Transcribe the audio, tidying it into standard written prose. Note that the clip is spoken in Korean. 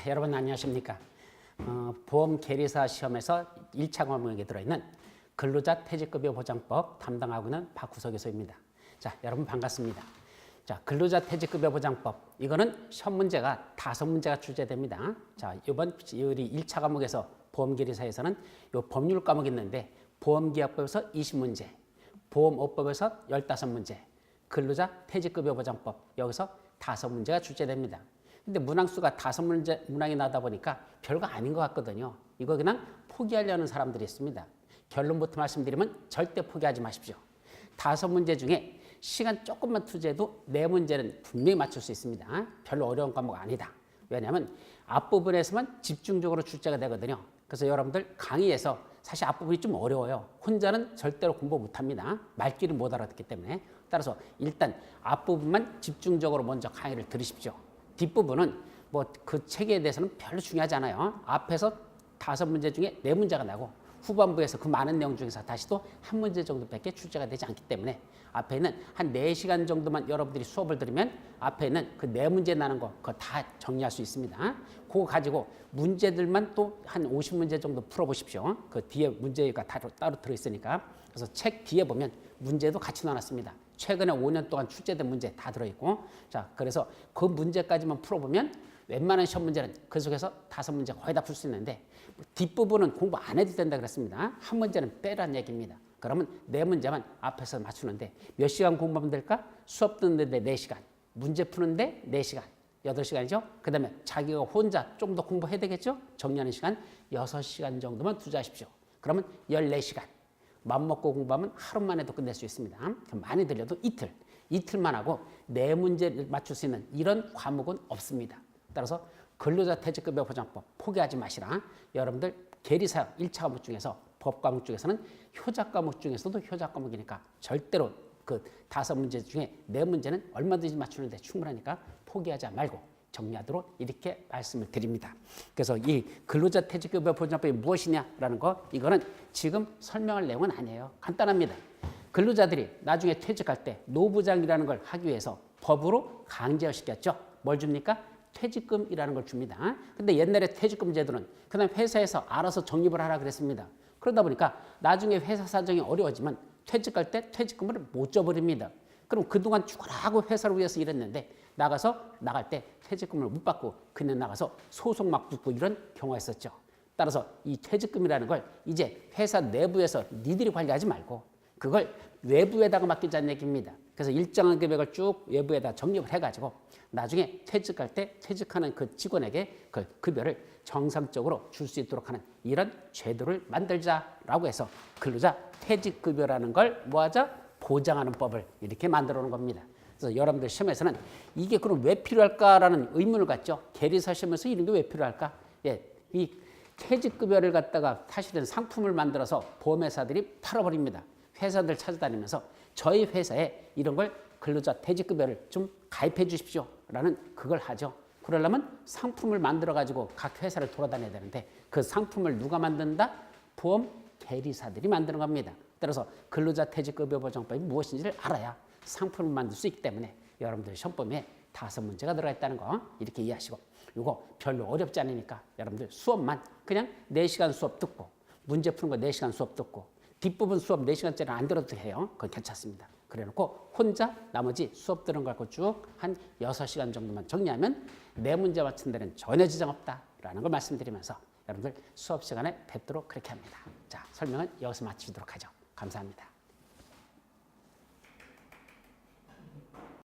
여러분 안녕하십니까. 보험 계리사 시험에서 1차 과목에 들어있는 근로자 퇴직급여 보장법 담당하고 있는 박후석 교수입니다. 자, 여러분 반갑습니다. 자, 근로자 퇴직급여 보장법. 이거는 시험 문제가 5문제가 출제됩니다. 자, 이번 우리 1차 과목에서 보험 계리사에서는 요 법률 과목이 있는데 보험계약법에서 20문제, 보험업법에서 15문제, 근로자 퇴직급여 보장법 여기서 5문제가 출제됩니다. 근데 문항수가 5문항이 나다 보니까 별거 아닌 것 같거든요. 이거 그냥 포기하려는 사람들이 있습니다. 결론부터 말씀드리면 절대 포기하지 마십시오. 5문제 중에 시간 조금만 투자해도 4문제는 분명히 맞출 수 있습니다. 별로 어려운 과목 아니다. 왜냐하면 앞부분에서만 집중적으로 출제가 되거든요. 그래서 여러분들 강의에서 사실 앞부분이 좀 어려워요. 혼자는 절대로 공부 못합니다. 말귀를 못 알아듣기 때문에. 따라서 일단 앞부분만 집중적으로 먼저 강의를 들으십시오. 뒷부분은 뭐 그 책에 대해서는 별로 중요하지 않아요. 앞에서 5문제 중에 4문제가 나고 후반부에서 그 많은 내용 중에서 다시 또 1문제 정도밖에 출제가 되지 않기 때문에 앞에 있는 한 4시간 정도만 여러분들이 수업을 들으면 앞에 있는 그 4문제 나는 거 그거 다 정리할 수 있습니다. 그거 가지고 문제들만 또 한 50문제 정도 풀어보십시오. 그 뒤에 문제가 따로 들어있으니까. 그래서 책 뒤에 보면 문제도 같이 나눴습니다. 최근에 5년 동안 출제된 문제 다 들어있고, 자, 그래서 그 문제까지만 풀어보면 웬만한 시험 문제는 그 속에서 5문제 거의 다 풀 수 있는데 뒷부분은 공부 안 해도 된다 그랬습니다. 한 문제는 빼라는 얘기입니다. 그러면 4문제만 앞에서 맞추는데 몇 시간 공부하면 될까? 수업 듣는데 4시간, 문제 푸는데 4시간, 8시간이죠. 그 다음에 자기가 혼자 좀 더 공부해야 되겠죠. 정리하는 시간 6시간 정도만 투자하십시오. 그러면 14시간. 맘먹고 공부하면 하루만 해도 끝낼 수 있습니다. 많이 들려도 이틀만 하고 4문제를 맞출 수 있는 이런 과목은 없습니다. 따라서 근로자 퇴직급여 보장법 포기하지 마시라. 여러분들 계리사 1차 과목 중에서 법 과목 중에서는 효자 과목 중에서도 효자 과목이니까 절대로 그 5문제 중에 4문제는 얼마든지 맞추는데 충분하니까 포기하지 말고 정리하도록 이렇게 말씀을 드립니다. 그래서 이 근로자 퇴직급여 보장법이 무엇이냐라는 거 이거는 지금 설명할 내용은 아니에요. 간단합니다. 근로자들이 나중에 퇴직할 때 노부장이라는 걸 하기 위해서 법으로 강제화시켰죠. 뭘 줍니까? 퇴직금이라는 걸 줍니다. 근데 옛날에 퇴직금 제도는 그다음 회사에서 알아서 적립을 하라 그랬습니다. 그러다 보니까 나중에 회사 사정이 어려워지면 퇴직할 때 퇴직금을 못 줘버립니다. 그럼 그동안 죽어라고 회사를 위해서 일했는데 나갈 때 퇴직금을 못 받고 그냥 나가서 소송 막 붙고 이런 경우가 있었죠. 따라서 이 퇴직금이라는 걸 이제 회사 내부에서 니들이 관리하지 말고 그걸 외부에다가 맡기자는 얘기입니다. 그래서 일정한 금액을 쭉 외부에다 적립을 해가지고 나중에 퇴직할 때 퇴직하는 그 직원에게 그 급여를 정상적으로 줄 수 있도록 하는 이런 제도를 만들자라고 해서 근로자 퇴직급여라는 걸 뭐하자? 보장하는 법을 이렇게 만들어 놓은 겁니다. 그래서 여러분들 시험에서는 이게 그럼 왜 필요할까라는 의문을 갖죠. 계리사 시험에서 이런 게 왜 필요할까? 예, 이 퇴직급여를 갖다가 사실은 상품을 만들어서 보험회사들이 팔아버립니다. 회사들 찾아다니면서 저희 회사에 이런 걸 근로자 퇴직급여를 좀 가입해 주십시오 라는 그걸 하죠. 그러려면 상품을 만들어 가지고 각 회사를 돌아다녀야 되는데 그 상품을 누가 만든다? 보험 계리사들이 만드는 겁니다. 따라서 근로자 퇴직급여 보장법이 무엇인지를 알아야 상품을 만들 수 있기 때문에 여러분들 시험범위에 5문제가 들어가 있다는 거 이렇게 이해하시고 이거 별로 어렵지 않으니까 여러분들 수업만 그냥 4시간 수업 듣고 문제 푸는 거 4시간 수업 듣고 뒷부분 수업 4시간짜리 안 들어도 해요. 그건 괜찮습니다. 그래놓고 혼자 나머지 수업 들은 거 갖고 쭉 한 6시간 정도만 정리하면 4문제 맞춘 데는 전혀 지장 없다라는 걸 말씀드리면서 여러분들 수업 시간에 뵙도록 그렇게 합니다. 자, 설명은 여기서 마치도록 하죠. 감사합니다.